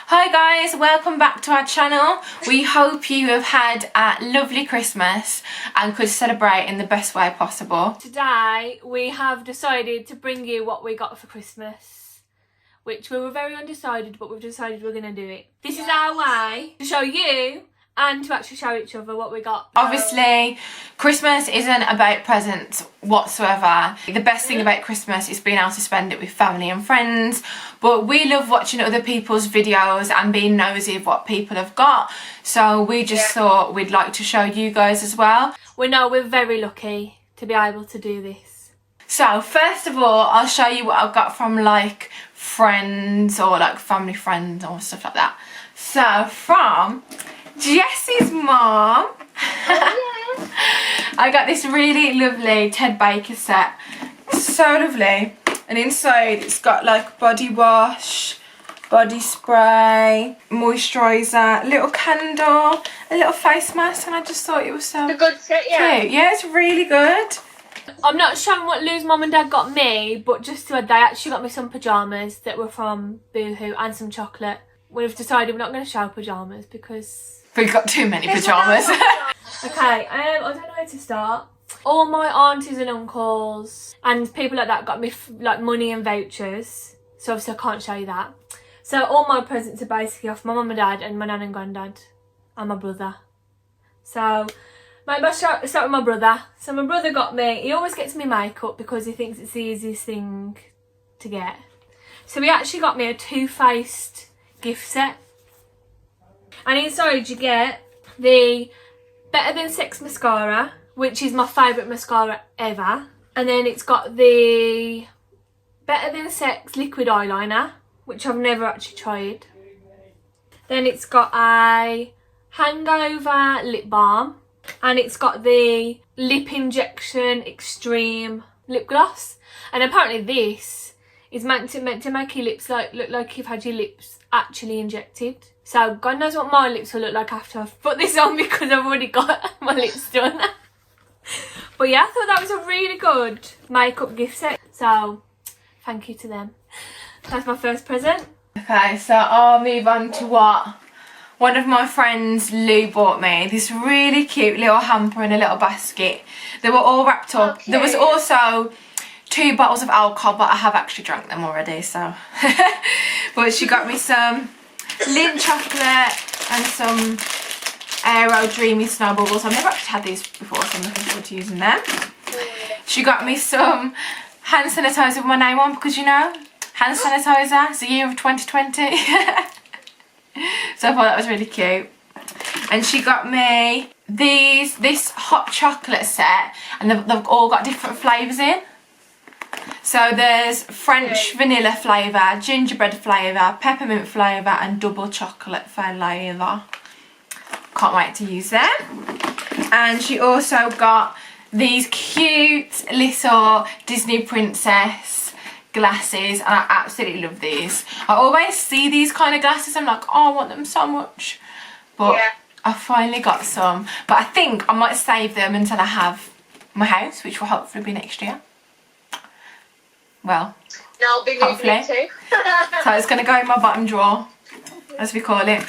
Hi guys, welcome back to our channel. We hope you have had a lovely Christmas and could celebrate in the best way possible. Today we have decided to bring you what we got for Christmas, which we were very undecided, but we've decided we're going to do it. This is our way to show you and to actually show each other what we got. Obviously, Christmas isn't about presents whatsoever. The best thing about Christmas is being able to spend it with family and friends, but we love watching other people's videos and being nosy of what people have got, so we just thought we'd like to show you guys as well. We know we're very lucky to be able to do this. So first of all, I'll show you what I've got from like friends or like family friends or stuff like that. So from Jess's mom, I got this really lovely Ted Baker set. So lovely. And inside it's got like body wash, body spray, moisturiser, a little candle, a little face mask, and I just thought it was so a good set, yeah. cute. Yeah, it's really good. I'm not showing what Lou's mum and dad got me, but just to add, they actually got me some pyjamas that were from Boohoo and some chocolate. We've decided we're not going to show pyjamas because We've got too many pyjamas. Okay, I don't know where to start. All my aunties and uncles and people like that got me like money and vouchers, so obviously I can't show you that. So all my presents are basically off my mum and dad and my nan and granddad and my brother. So maybe I'll start with my brother. So my brother got me, he always gets me makeup because he thinks it's the easiest thing to get. So he actually got me a Too Faced gift set. And inside you get the Better Than Sex mascara, which is my favourite mascara ever. And then it's got the Better Than Sex liquid eyeliner, which I've never actually tried. Then it's got a Hangover lip balm. And it's got the Lip Injection Extreme lip gloss. And apparently this is meant to make your lips look like you've had your lips actually injected. So God knows what my lips will look like after I've put this on because I've already got my lips done. But yeah, I thought that was a really good makeup gift set. So thank you to them. That's my first present. Okay, so I'll move on to what one of my friends, Lou, bought me. This really cute little hamper in a little basket. They were all wrapped up. Okay. There was also 2 bottles of alcohol, but I have actually drank them already, so. But she got me some Lindt chocolate and some Aero Dreamy Snow Bubbles. I've never actually had these before, so I'm looking forward to using them. She got me some hand sanitizer with my name on because, you know, hand sanitizer, it's the year of 2020. So I thought that was really cute. And she got me this hot chocolate set, and they've all got different flavours in. So there's French vanilla flavour, gingerbread flavour, peppermint flavour and double chocolate flavour. Can't wait to use them. And she also got these cute little Disney princess glasses, and I absolutely love these. I always see these kind of glasses, I'm like, oh, I want them so much. But yeah, I finally got some. But I think I might save them until I have my house, which will hopefully be next year. Well, no, I'll be moving it too. So it's going to go in my bottom drawer, as we call it.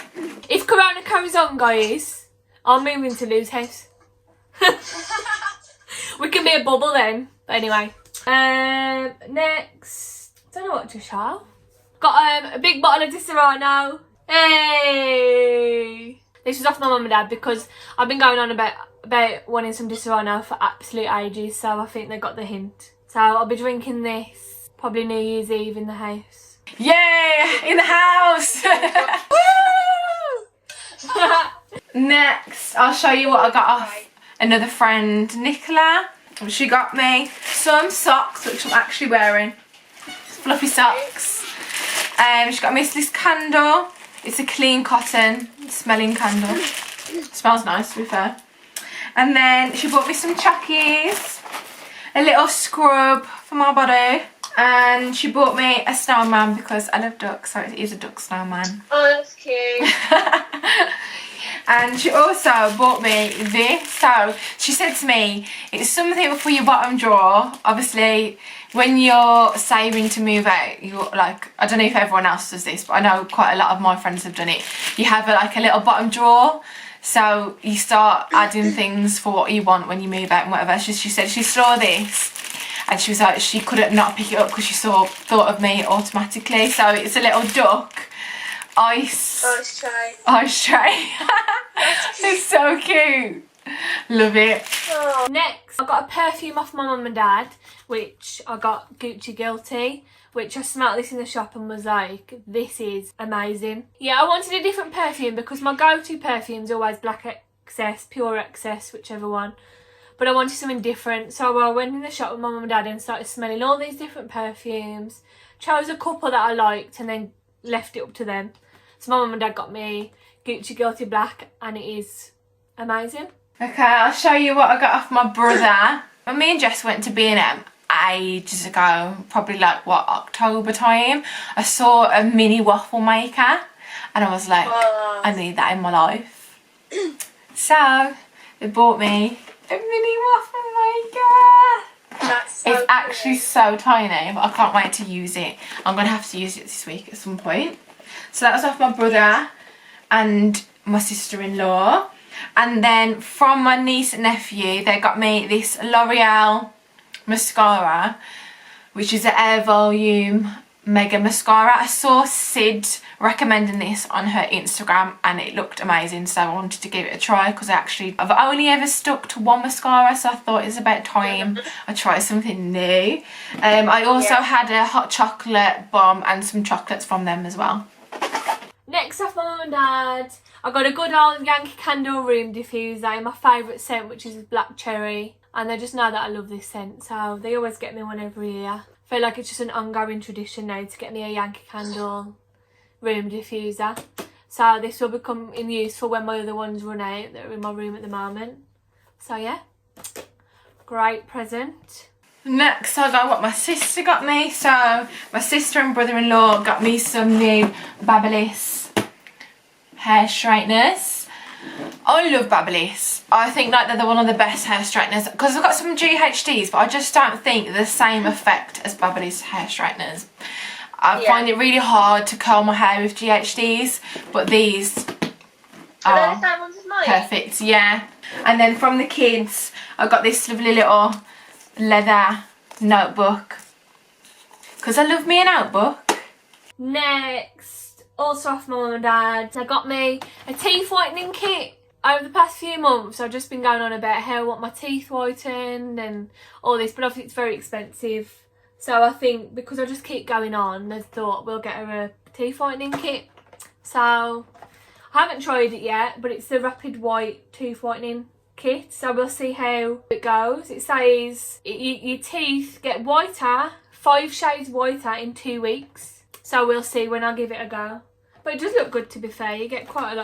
If Corona carries on, guys, I'll move into Lou's house. We can be a bubble then. But anyway, next, I don't know what to show. Got a big bottle of Disaronno. Hey! This is off my mum and dad because I've been going on about wanting some Disaronno for absolute ages, so I think they got the hint. So I'll be drinking this probably New Year's Eve in the house. Yeah, in the house. Woo! Next, I'll show you what I got off another friend, Nicola. She got me some socks, which I'm actually wearing. Fluffy socks. She got me this candle. It's a clean cotton smelling candle. It smells nice, to be fair. And then she bought me some chockies, a little scrub for my body, and she bought me a snowman because I love ducks, so it is a duck snowman. Oh, that's cute. And she also bought me this. So she said to me, it's something for your bottom drawer. Obviously, when you're saving to move out, you're like, I don't know if everyone else does this, but I know quite a lot of my friends have done it. You have like a little bottom drawer. So you start adding things for what you want when you move out and whatever. She said she saw this and she was like, she couldn't not pick it up because she thought of me automatically. So it's a little duck ice tray. It's so cute. Love it. Oh. Next, I got a perfume off my mum and dad, which I got Gucci Guilty, which I smelled this in the shop and was like, this is amazing. Yeah, I wanted a different perfume because my go-to perfume is always Black Excess, Pure Excess, whichever one. But I wanted something different, so I went in the shop with my mum and dad and started smelling all these different perfumes. Chose a couple that I liked and then left it up to them. So my mum and dad got me Gucci Guilty Black and it is amazing. Okay, I'll show you what I got off my brother. When me and Jess went to B&M ages ago, probably like what, October time, I saw a mini waffle maker and I was like, I need that in my life. So they bought me a mini waffle maker. That's so it's cool. actually so tiny, but I can't wait to use it. I'm going to have to use it this week at some point. So that was off my brother and my sister-in-law. And then from my niece and nephew, they got me this L'Oreal mascara, which is an Air Volume Mega Mascara. I saw Sid recommending this on her Instagram and it looked amazing, so I wanted to give it a try because I've only ever stuck to one mascara, so I thought it's about time I try something new. I also had a hot chocolate bomb and some chocolates from them as well. Next off my mum and dad, I got a good old Yankee Candle Room Diffuser, my favourite scent, which is Black Cherry. And they just know that I love this scent, so they always get me one every year. I feel like it's just an ongoing tradition now to get me a Yankee Candle Room Diffuser. So this will become in use for when my other ones run out that are in my room at the moment. So yeah, great present. Next I got what my sister got me. So my sister and brother-in-law got me some new Babyliss hair straighteners. I love Babyliss. I think like they're one of the best hair straighteners because I've got some GHDs, but I just don't think the same effect as Babyliss hair straighteners. I find it really hard to curl my hair with GHDs, but these are perfect. Yeah. And then from the kids, I got this lovely little leather notebook because I love me a notebook. Next, also off my mum and dad, they got me a teeth whitening kit. Over the past few months I've just been going on about how I want my teeth whitened and all this, but obviously it's very expensive, so I think because I just keep going on, I thought we'll get her a teeth whitening kit. So I haven't tried it yet, but it's the Rapid White Tooth Whitening Kit, so we'll see how it goes. It says your teeth get whiter, 5 shades whiter in 2 weeks, so we'll see when I give it a go. But it does look good, to be fair. You get quite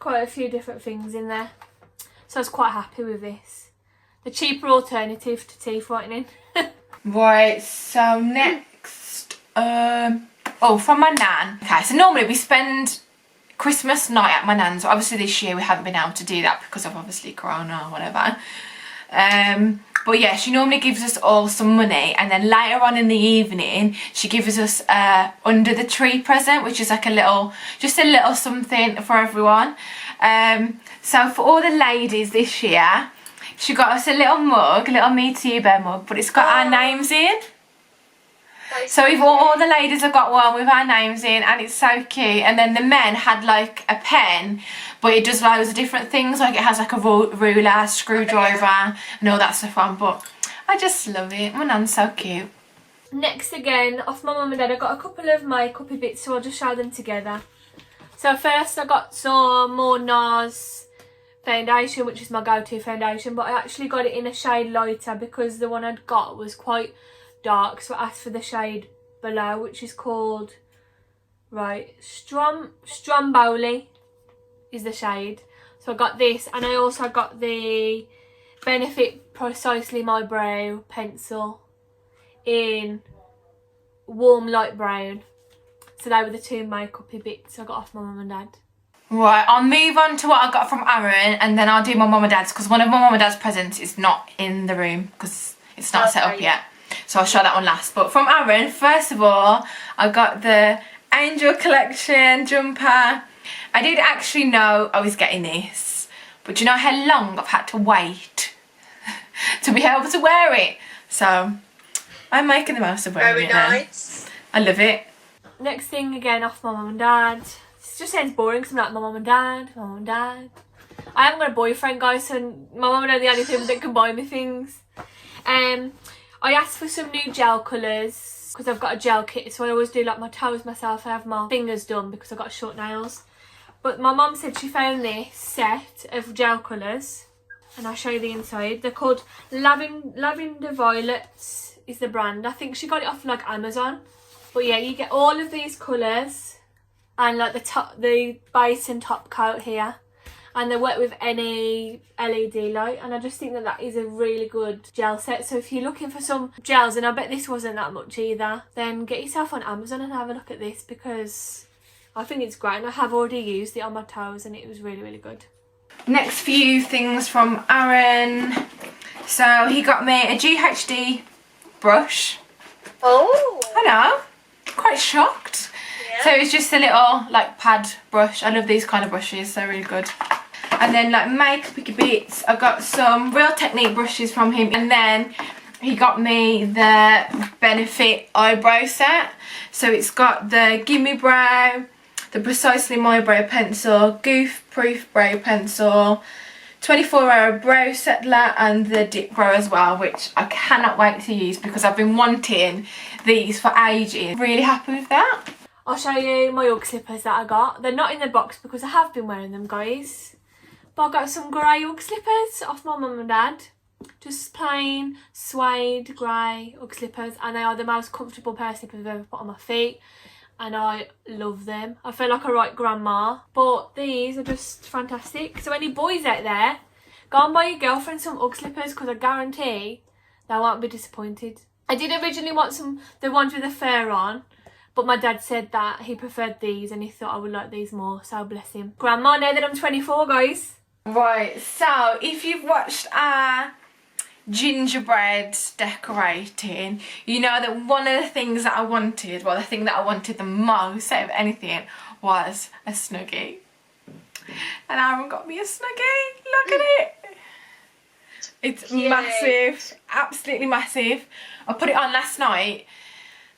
a few different things in there, so I was quite happy with this. The cheaper alternative to teeth whitening. Right, so next, from my nan. Okay, so normally we spend Christmas night at my nan's. Obviously this year we haven't been able to do that because of obviously Corona or whatever. But yeah, she normally gives us all some money, and then later on in the evening she gives us under the tree present, which is like just a little something for everyone. So for all the ladies this year, she got us a little mug, a little Me Too Bear mug, but it's got our names in. So we've all the ladies have got one with our names in, and it's so cute. And then the men had like a pen, but it does loads of different things, like it has like a ruler, screwdriver and all that stuff on. But I just love it. My nan's so cute. Next, again off my mum and dad, I got a couple of makeup bits, so I'll just show them together. So first I got some more Nars Foundation, which is my go-to foundation, but I actually got it in a shade lighter because the one I'd got was quite dark, so I asked for the shade below, which is called Stromboli is the shade. So I got this, and I also got the Benefit Precisely My Brow pencil in warm light brown. So they were the two makeup bits I got off my mum and dad. Right, I'll move on to what I got from Aaron, and then I'll do my mum and dad's, because one of my mum and dad's presents is not in the room because it's not set up yet. So I'll show that one last. But from Aaron, first of all, I got the Angel Collection jumper. I did actually know I was getting this, but do you know how long I've had to wait to be able to wear it? So I'm making the most of wearing it now. Nice. I love it. Next thing, again, off my mum and dad. It just sounds boring because I'm like, my mum and dad, my mum and dad. I haven't got a boyfriend, guys, so my mum and dad are the only people that can buy me things. I asked for some new gel colours because I've got a gel kit, so I always do like my toes myself. I have my fingers done because I've got short nails. But my mum said she found this set of gel colours, and I'll show you the inside. They're called Lavender Violets is the brand. I think she got it off like Amazon. But yeah, you get all of these colours and like the base and top coat here. And they work with any LED light, and I just think that is a really good gel set. So if you're looking for some gels, and I bet this wasn't that much either, then get yourself on Amazon and have a look at this, because I think it's great, and I have already used it on my toes and it was really, really good. Next few things from Aaron. So he got me a GHD brush. Oh. I know, quite shocked. Yeah. So it's just a little like pad brush. I love these kind of brushes, they're really good. And then like makeup bits, I got some Real Technique brushes from him, and then he got me the Benefit Eyebrow Set. So it's got the Gimme Brow, the Precisely My Brow Pencil, Goof Proof Brow Pencil, 24-hour brow settler, and the dip brow as well, which I cannot wait to use because I've been wanting these for ages. Really happy with that. I'll show you my Ugg slippers that I got. They're not in the box because I have been wearing them, guys. But I got some grey Ugg slippers off my mum and dad. Just plain suede grey Ugg slippers, and they are the most comfortable pair of slippers I've ever put on my feet. And I love them. I feel like a right grandma. But these are just fantastic. So any boys out there, go and buy your girlfriend some Ugg slippers, because I guarantee they won't be disappointed. I did originally want the ones with the fur on, but my dad said that he preferred these and he thought I would like these more, so bless him. Grandma, now that I'm 24, guys. Right, so if you've watched our gingerbread decorating, you know that one of the things that I wanted, well, the thing that I wanted the most out of anything was a snuggie. And Aaron got me a snuggie. Look at it. It's massive, absolutely massive. I put it on last night,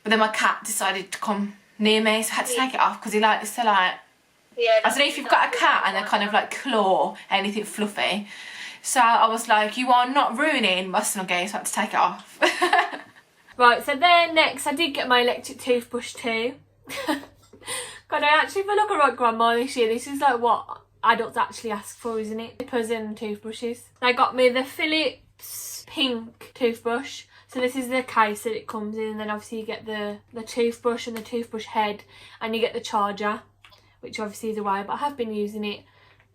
but then my cat decided to come near me, so I had to take it off because he likes to like, I don't know if you've got a cat and they kind of like claw anything fluffy. So I was like, you are not ruining my snuggie, so I had to take it off. Right, so then next I did get my electric toothbrush too. God, I actually feel like a right grandma this year. This is like what adults actually ask for, isn't it? Clippers and toothbrushes. They got me the Phillips pink toothbrush. So this is the case that it comes in, and then obviously you get the toothbrush and the toothbrush head, and you get the charger, which obviously is a wire, but I have been using it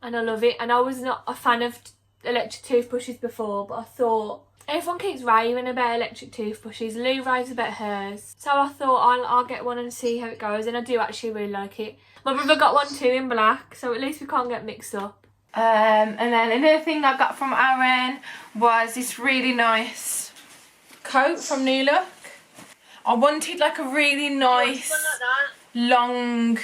and I love it. And I was not a fan of electric toothbrushes before, but I thought everyone keeps raving about electric toothbrushes. Lou raves about hers, so I thought I'll get one and see how it goes, and I do actually really like it. My brother got one too in black, so at least we can't get mixed up. And then another thing I got from Aaron was this really nice coat from New Look. I wanted like a really nice long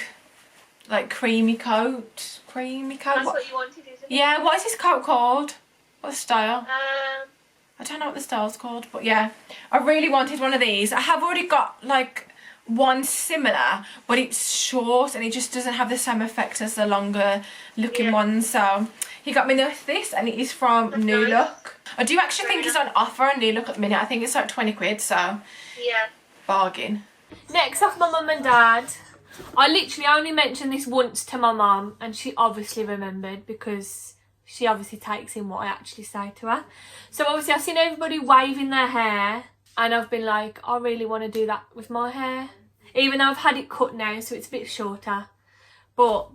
like creamy coat. That's what you wanted, isn't it? Yeah, what is this coat called? What style? I don't know what the style's called, but yeah, I really wanted one of these. I have already got like one similar, but it's short and it just doesn't have the same effect as the longer looking one. So he got me this, and it is from New Look. I do actually think it's on offer on New Look at the minute. I think it's like 20 quid, so yeah, bargain. Next off my mum and dad. I literally only mentioned this once to my mum, and she obviously remembered because she obviously takes in what I actually say to her. So obviously I've seen everybody waving their hair, and I've been like, I really want to do that with my hair. Even though I've had it cut now, so it's a bit shorter. But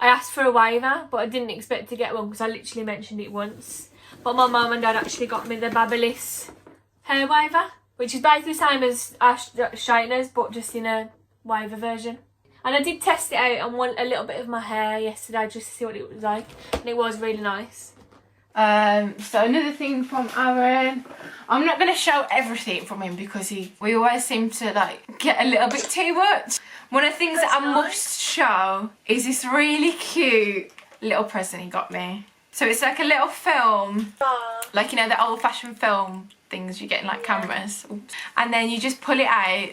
I asked for a waver, but I didn't expect to get one because I literally mentioned it once. But my mum and dad actually got me the Babyliss hair waver, which is basically the same as our straighteners, but just in a waver version. And I did test it out on a little bit of my hair yesterday just to see what it was like, and it was really nice. So another thing from Aaron, I'm not going to show everything from him because we always seem to like get a little bit too much. One of the things that I must show is this really cute little present he got me. So it's like a little film, like you know the old fashioned film things you get in like cameras. Oops. And then you just pull it out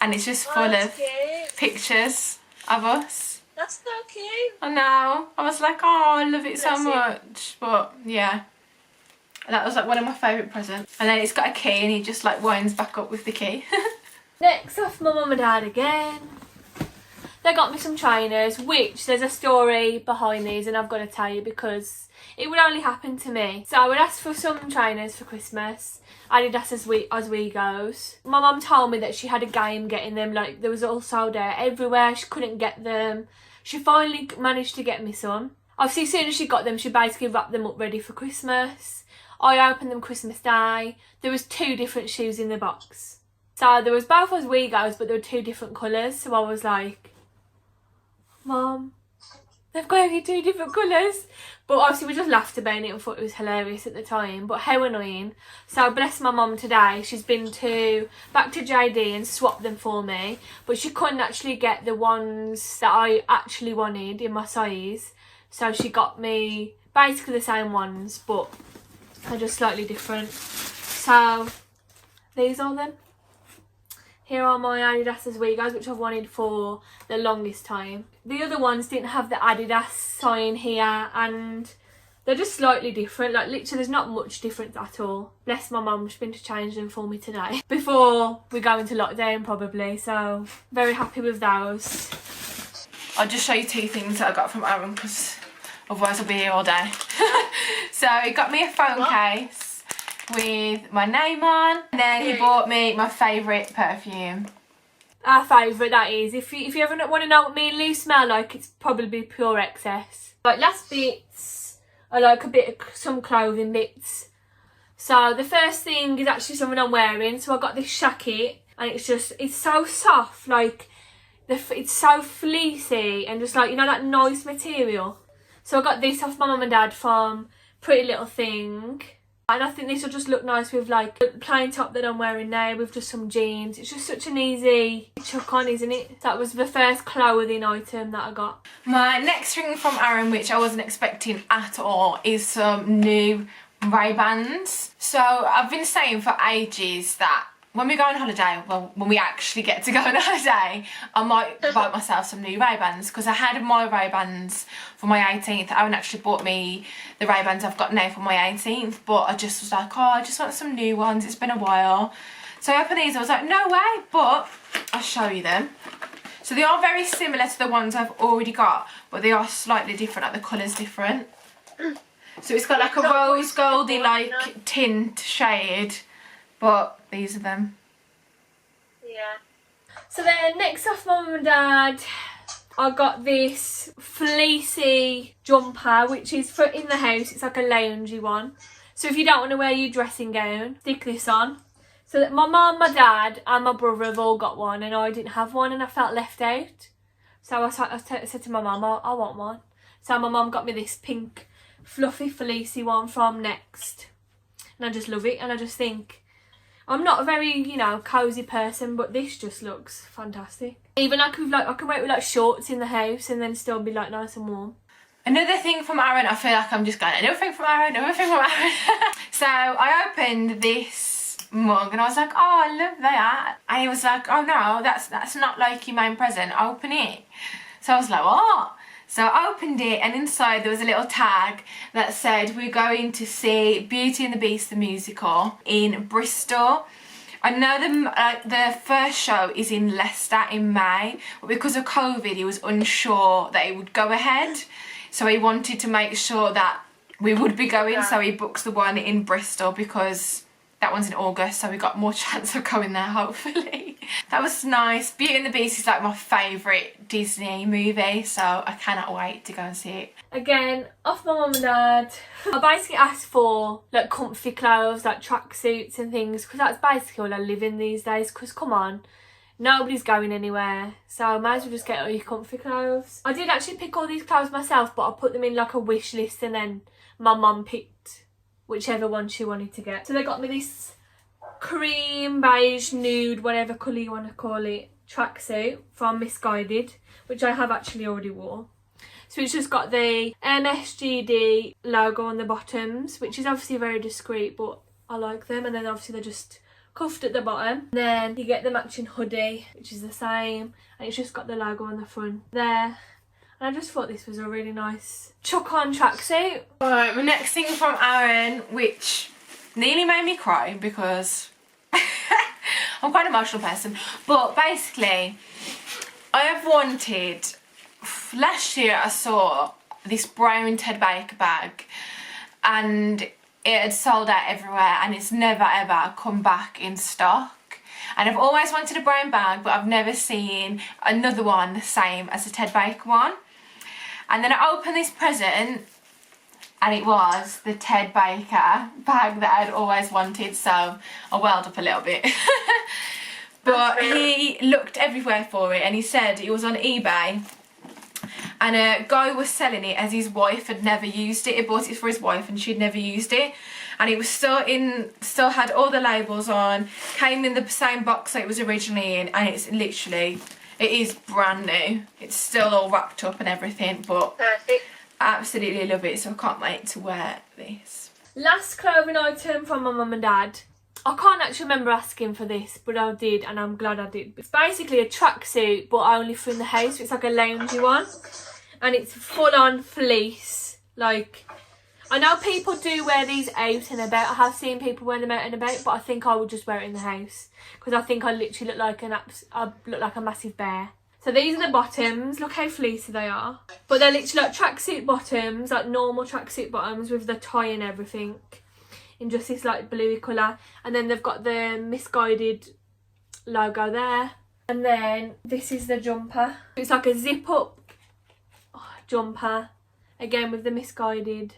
and it's just full of pictures of us. That's so cute. I know. I was like, oh, I love it so much. But yeah, that was like one of my favourite presents. And then it's got a key and he just like winds back up with the key. Next off my mum and dad again. They got me some trainers, which there's a story behind these and I've got to tell you because it would only happen to me. So I would ask for some trainers for Christmas. Adidas as we goes. My mum told me that she had a game getting them, like there was all sold out everywhere, she couldn't get them. She finally managed to get me some. Obviously as soon as she got them, she basically wrapped them up ready for Christmas. I opened them Christmas Day. There was 2 different shoes in the box. So there was both as we goes, but there were 2 different colours. So I was like, Mum, they've got only 2 different colours. But obviously we just laughed about it and thought it was hilarious at the time. But how annoying. So bless my mum today. She's been back to JD and swapped them for me. But she couldn't actually get the ones that I actually wanted in my size. So she got me basically the same ones, but they're just slightly different. So these are them. Here are my Adidas as we guys, which I've wanted for the longest time. The other ones didn't have the Adidas sign here and they're just slightly different. Like literally there's not much difference at all. Bless my mum, she's been to change them for me today. Before we go into lockdown probably, so very happy with those. I'll just show you 2 things that I got from Aaron because otherwise I'll be here all day. So he got me a phone case with my name on, and then he bought me my favourite perfume. Our favourite, that is. If you ever want to know what me and Lou smell like, it's probably Pure Excess. Like last bits are like a bit of some clothing bits. So the first thing is actually something I'm wearing. So I got this jacket and it's so soft, like it's so fleecy and just like, you know, that nice material. So I got this off my mum and dad from Pretty Little Thing. And I think this will just look nice with like the plain top that I'm wearing now with just some jeans. It's just such an easy chuck on, isn't it? That was the first clothing item that I got. My next thing from Aaron, which I wasn't expecting at all, is some new Ray-Bans. So I've been saying for ages that when we go on holiday, well, when we actually get to go on holiday, I might buy myself some new Ray-Bans because I had my Ray-Bans for my 18th. Aaron actually bought me the Ray-Bans I've got now for my 18th, but I just was like, oh, I just want some new ones. It's been a while. So I opened these, I was like, no way, but I'll show you them. So they are very similar to the ones I've already got, but they are slightly different, like the colour's different. So it's got like a rose goldy like tint shade. But these are them. Yeah. So then next off my mum and dad, I got this fleecy jumper, which is for in the house. It's like a loungy one. So if you don't want to wear your dressing gown, stick this on. So that my mum, my dad and my brother have all got one and I didn't have one and I felt left out. So I said to my mum, I want one. So my mum got me this pink fluffy fleecy one from Next. And I just love it and I just think, I'm not a very, you know, cosy person, but this just looks fantastic. Even I can wear it with like shorts in the house and then still be like nice and warm. Another thing from Aaron, I feel like I'm just going, another thing from Aaron, another thing from Aaron. So I opened this mug and I was like, oh, I love that. And he was like, oh no, that's not like your main present, open it. So I was like, what? So I opened it and inside there was a little tag that said we're going to see Beauty and the Beast the musical in Bristol. I know the first show is in Leicester in May, but because of COVID he was unsure that it would go ahead. So he wanted to make sure that we would be going, so he booked the one in Bristol because that one's in August, so we got more chance of going there, hopefully. That was nice. Beauty and the Beast is like my favourite Disney movie, so I cannot wait to go and see it. Again, off my mum and dad. I basically asked for like comfy clothes, like tracksuits and things, because that's basically all I live in these days, because come on, Nobody's going anywhere, so I might as well just get all your comfy clothes. I did actually pick all these clothes myself, but I put them in like a wish list, and then my mum picked whichever one she wanted to get. So they got me this cream, beige, nude, whatever colour you want to call it, tracksuit from Misguided, which I have actually already wore. So it's just got the MSGD logo on the bottoms, which is obviously very discreet, but I like them. And then obviously they're just cuffed at the bottom. Then you get the matching hoodie, which is the same, and it's just got the logo on the front there. And I just thought this was a really nice chuck-on tracksuit. Alright, my next thing from Aaron, which nearly made me cry because I'm quite an emotional person. But basically, I have wanted... Last year I saw this brown Ted Baker bag and it had sold out everywhere, and it's never ever come back in stock. And I've always wanted a brown bag, but I've never seen another one the same as the Ted Baker one. And then I opened this present and it was the Ted Baker bag that I'd always wanted, so I welled up a little bit. But he looked everywhere for it, and he said it was on eBay. And a guy was selling it as his wife had never used it. He bought it for his wife and she'd never used it. And it was still had all the labels on, came in the same box that it was originally in, and it's literally, it is brand new. It's still all wrapped up and everything, but Perfect. I absolutely love it, so I can't wait to wear this. Last clothing item from my mum and dad. I can't actually remember asking for this, but I did, and I'm glad I did. It's basically a tracksuit, but only for in the house. It's like a loungy one, and it's full on fleece. Like, I know people do wear these out and about. I have seen people wear them out and about, but I think I would just wear it in the house because I think I literally look like I look like a massive bear. So these are the bottoms. Look how fleecy they are. But they're literally like tracksuit bottoms, like normal tracksuit bottoms with the tie and everything, in just this like bluey colour. And then they've got the Misguided logo there. And then this is the jumper. It's like a zip up jumper, again with the Misguided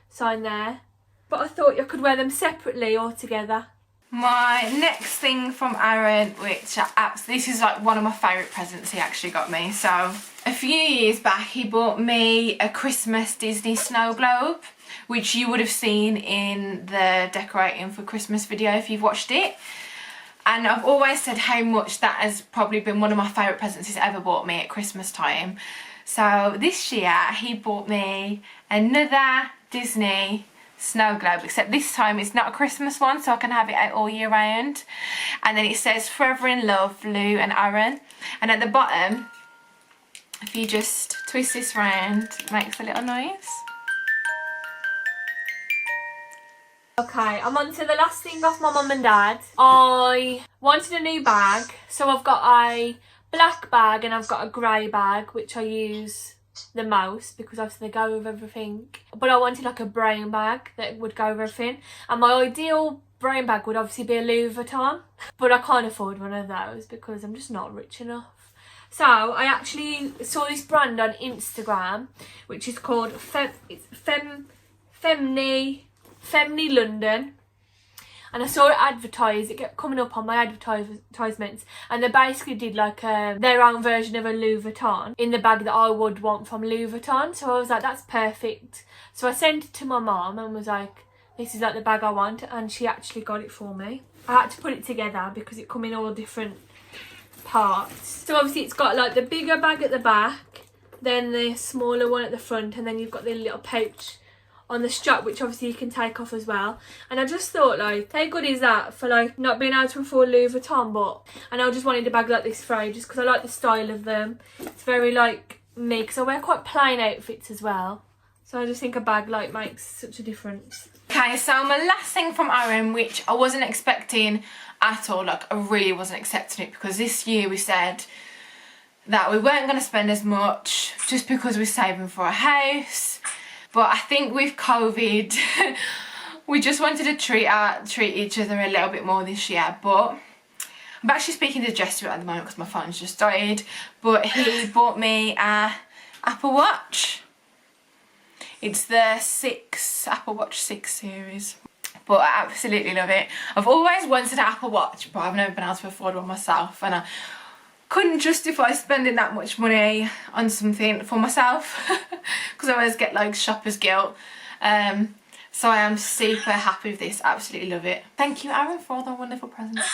sign there. But I thought you could wear them separately or together. My next thing from Aaron, which this is like one of my favourite presents he actually got me. So a few years back he bought me a Christmas Disney snow globe, which you would have seen in the decorating for Christmas video if you've watched it. And I've always said how much that has probably been one of my favourite presents he's ever bought me at Christmas time. So this year he bought me another Disney snow globe, except this time it's not a Christmas one, so I can have it out all year round. And then it says Forever in Love, Lou and Aaron. And at the bottom, if you just twist this round, it makes a little noise. Okay, I'm on to the last thing off my mum and dad. I wanted a new bag, so I've got a black bag and I've got a grey bag, which I use the most because obviously they go with everything. But I wanted like a brown bag that would go with everything, and my ideal brown bag would obviously be a Louis Vuitton, but I can't afford one of those because I'm just not rich enough. So I actually saw this brand on Instagram, which is called Femni London, and I saw it advertised. It kept coming up on my advertisements, and they basically did like their own version of a Louis Vuitton in the bag that I would want from Louis Vuitton. So I was like, that's perfect. So I sent it to my mom and was like, this is like the bag I want, and she actually got it for me. I had to put it together because it come in all different parts. So obviously it's got like the bigger bag at the back, then the smaller one at the front, and then you've got the little pouch on the strap, which obviously you can take off as well. And I just thought, like, how good is that for like not being able to afford Louis Vuitton, but and I just wanted a bag like this for ages because I like the style of them. It's very like me, because I wear quite plain outfits as well, so I just think a bag like makes such a difference. Okay, so my last thing from Aaron, which I wasn't expecting at all, like I really wasn't expecting it, because this year we said that we weren't going to spend as much just because we're saving for a house. But I think with COVID, we just wanted to treat each other a little bit more this year. But I'm actually speaking to Jess at the moment because my phone's just died. But he bought me a Apple Watch. It's the Apple Watch 6 series. But I absolutely love it. I've always wanted an Apple Watch, but I've never been able to afford one myself. And couldn't justify spending that much money on something for myself because I always get like shopper's guilt. So I am super happy with this, absolutely love it. Thank you, Aaron, for all the wonderful presents.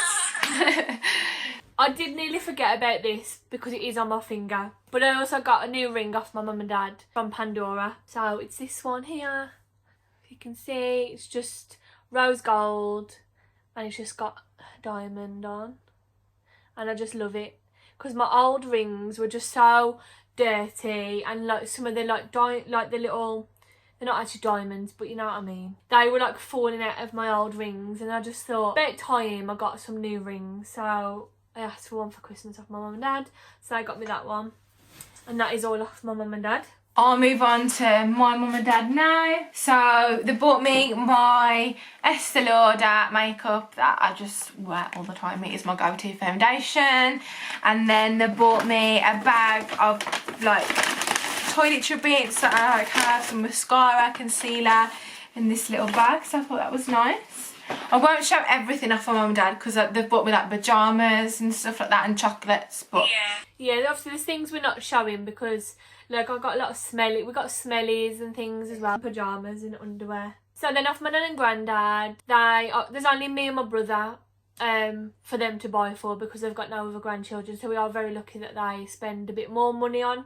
I did nearly forget about this because it is on my finger. But I also got a new ring off my mum and dad from Pandora. So it's this one here. If you can see, it's just rose gold and it's just got a diamond on. And I just love it. Because my old rings were just so dirty and like some of the like the little, they're not actually diamonds, but you know what I mean. They were like falling out of my old rings and I just thought about time I got some new rings. So I asked for one for Christmas off my mum and dad, so they got me that one. And that is all off my mum and dad. I'll move on to my mum and dad now. So they bought me my Estee Lauder makeup that I just wear all the time. It is my go-to foundation. And then they bought me a bag of like toiletry bits that I like have, some mascara, concealer in this little bag. So I thought that was nice. I won't show everything off my mum and dad because they've bought me like pyjamas and stuff like that and chocolates, but yeah, obviously there's things we're not showing because like I've got a lot of we got smellies and things as well, pyjamas and underwear. So then off my nan and granddad, there's only me and my brother for them to buy for because they've got no other grandchildren, so we are very lucky that they spend a bit more money on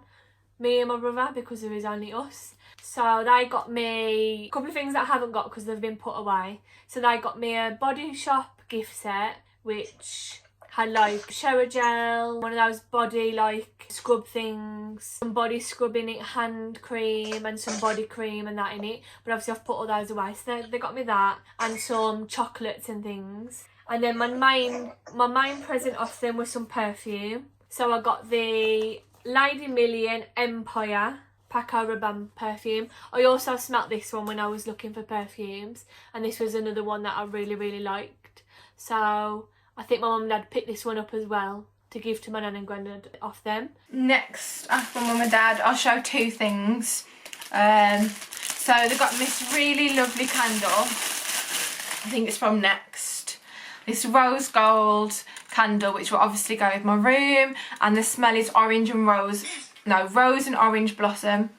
me and my brother because there is only us. So they got me a couple of things that I haven't got because they've been put away. So they got me a Body Shop gift set which had like shower gel, one of those body like scrub things, some body scrub in it, hand cream and some body cream and that in it. But obviously I've put all those away. So they got me that and some chocolates and things. And then my main present off them was some perfume. So I got the Lady Million Empire Paco Rabanne perfume. I also smelt this one when I was looking for perfumes, and this was another one that I really liked. So I think my mum and dad picked this one up as well to give to my nan and granddad off them. Next, after mum and dad, I'll show two things. So they got this really lovely candle. I think it's from Next. This rose gold candle, which will obviously go with my room, and the smell is rose and orange blossom,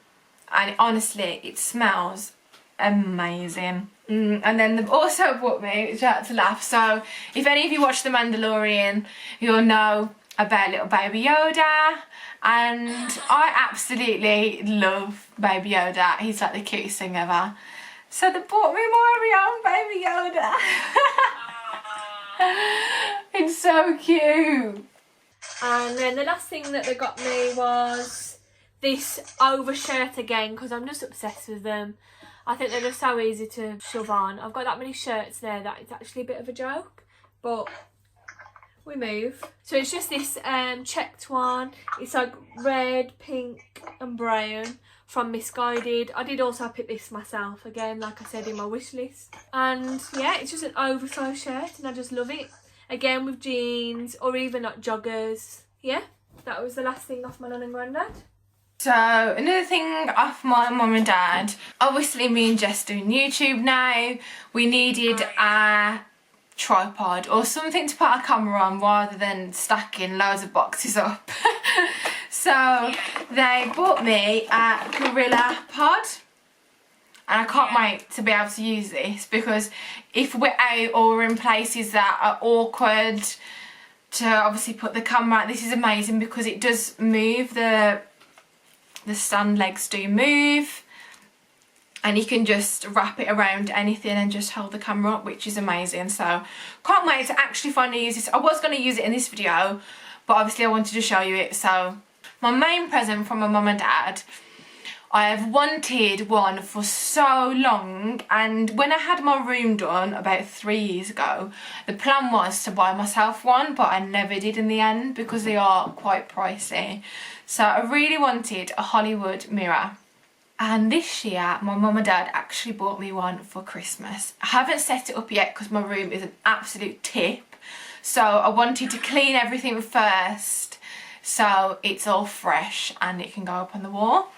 and honestly it smells amazing. And then they've also bought me, which I had to laugh, so if any of you watch The Mandalorian you'll know about little Baby Yoda, and I absolutely love Baby Yoda. He's like the cutest thing ever. So they bought me my very own Baby Yoda. It's so cute. And then the last thing that they got me was this overshirt again because I'm just obsessed with them. I think they're just so easy to shove on. I've got that many shirts there that it's actually a bit of a joke, but we move. So it's just this checked one. It's like red, pink and brown from Misguided. I did also pick this myself again, like I said in my wish list. And yeah, it's just an oversized shirt and I just love it. Again with jeans or even like joggers. Yeah, that was the last thing off my nan and granddad. So another thing off my mum and dad, obviously me and Jess doing YouTube now, we needed a tripod or something to put our camera on rather than stacking loads of boxes up. So they bought me a Gorilla Pod, and I can't wait to be able to use this because if we're out or we're in places that are awkward to obviously put the camera, this is amazing because it does move, the stand legs do move, and you can just wrap it around anything and just hold the camera up, which is amazing. So can't wait to actually finally use this. I was going to use it in this video, but obviously I wanted to show you it. So my main present from my mum and dad, I have wanted one for so long, and when I had my room done about 3 years ago, the plan was to buy myself one, but I never did in the end because they are quite pricey. So I really wanted a Hollywood mirror. And this year, my mum and dad actually bought me one for Christmas. I haven't set it up yet because my room is an absolute tip. So I wanted to clean everything first so it's all fresh and it can go up on the wall.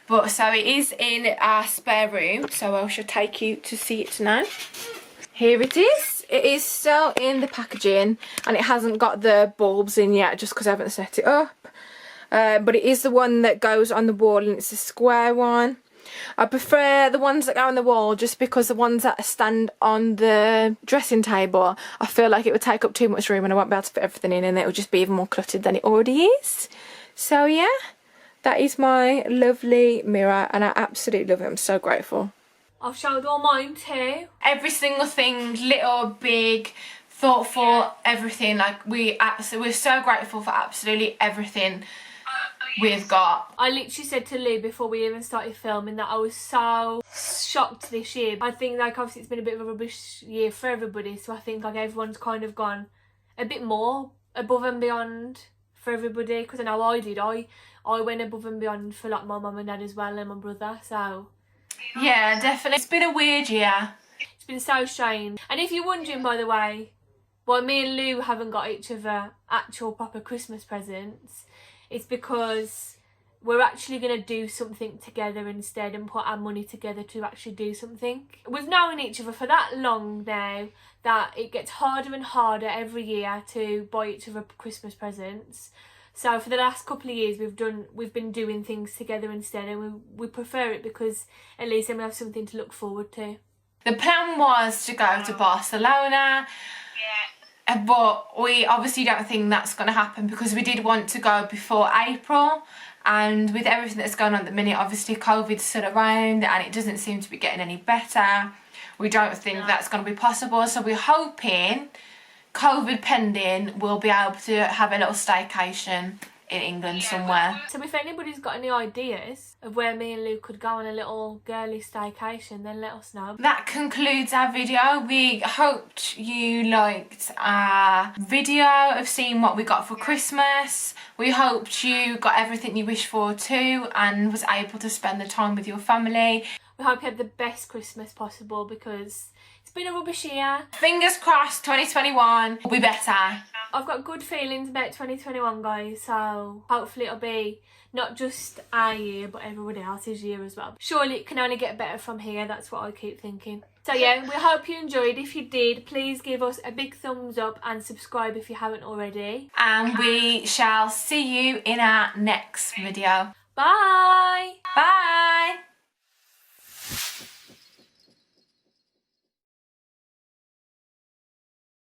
But so it is in our spare room, so I shall take you to see it now. Here it is. it is still in the packaging and it hasn't got the bulbs in yet just because I haven't set it up. But it is the one that goes on the wall and it's a square one. I prefer the ones that go on the wall just because the ones that stand on the dressing table, I feel like it would take up too much room and I won't be able to fit everything in and it would just be even more cluttered than it already is. So yeah, that is my lovely mirror and I absolutely love it. I'm so grateful. I've showed all mine too. Every single thing, little, big, thoughtful, everything. Like we're so grateful for absolutely everything we've got. I literally said to Lou before we even started filming that I was so shocked this year. I think like obviously it's been a bit of a rubbish year for everybody, so I think like everyone's kind of gone a bit more above and beyond for everybody, because I know I did. I went above and beyond for like my mum and dad as well and my brother, so yeah, definitely. It's been a weird year. It's been so strange. And if you're wondering, by the way, why me and Lou haven't got each other actual proper Christmas presents, it's because we're actually going to do something together instead and put our money together to actually do something. We've known each other for that long now that it gets harder and harder every year to buy each other Christmas presents. So for the last couple of years we've been doing things together instead, and we prefer it because at least then we have something to look forward to. The plan was to go to Barcelona. But we obviously don't think that's going to happen because we did want to go before April, and with everything that's going on at the minute, obviously COVID's still around and it doesn't seem to be getting any better. We don't think that's going to be possible, so we're hoping, COVID pending, we'll be able to have a little staycation in England somewhere. So if anybody's got any ideas of where me and Lou could go on a little girly staycation, then let us know. That concludes our video. We hoped you liked our video of seeing what we got for Christmas. We hoped you got everything you wished for too and was able to spend the time with your family. We hope you had the best Christmas possible because it's been a rubbish year. Fingers crossed 2021 will be better. I've got good feelings about 2021, guys, so hopefully it'll be not just our year but everybody else's year as well. Surely it can only get better from here, that's what I keep thinking. So yeah, we hope you enjoyed. If you did, please give us a big thumbs up and subscribe if you haven't already. And we shall see you in our next video. Bye!